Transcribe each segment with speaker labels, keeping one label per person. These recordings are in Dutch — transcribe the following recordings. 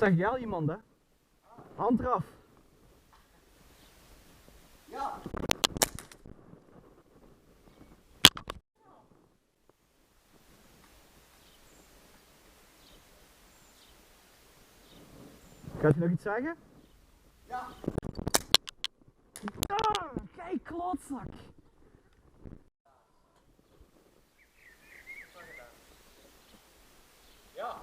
Speaker 1: zag jij al iemand, hè? Hand eraf.
Speaker 2: Ja.
Speaker 1: Gaat je nog iets zeggen?
Speaker 2: Ja.
Speaker 1: Ah, kijk, klootzak.
Speaker 2: Ja.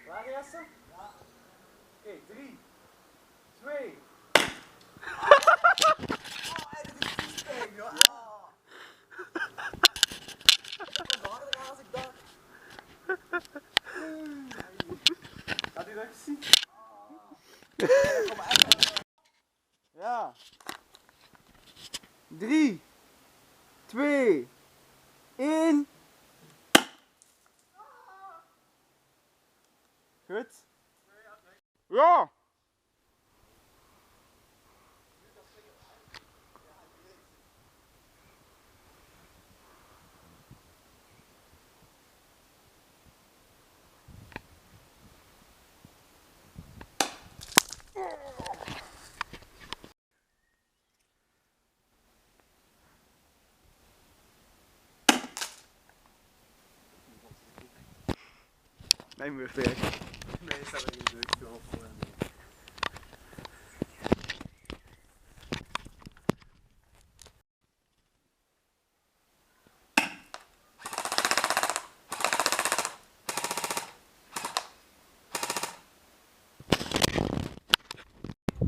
Speaker 2: Klaar, Jesse? Ja. Oké, 3, 2. Oh, en dit is vies pijn, joh. Ah. Het komt harder aan als ik dacht. Gaat u dat even zien? Ja. 3, 2, 1. Goed? Ja! Mijn beurt weer. Nee, staat er niet leuk veel voor.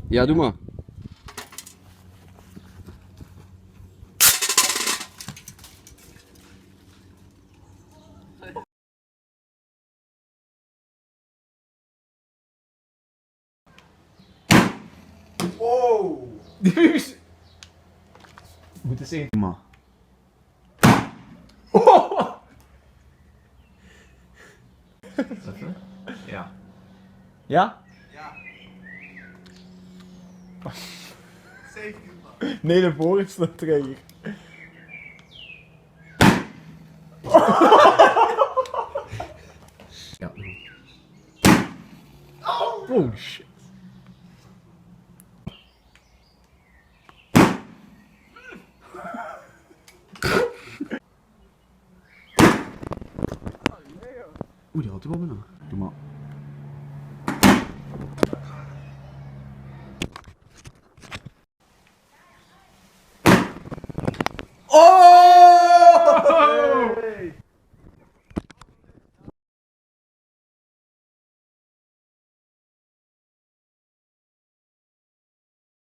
Speaker 3: Ja, doe maar.
Speaker 2: Wow!
Speaker 1: Moet eens zien.
Speaker 3: Maar.
Speaker 1: Oh!
Speaker 4: Ja.
Speaker 1: Ja?
Speaker 2: Ja. Zeker, man.
Speaker 1: Nee, de voor is nog trager.
Speaker 4: Ja.
Speaker 1: Oh shit.
Speaker 3: Oeh, die had er wel bijna. Doe maar.
Speaker 2: Oh!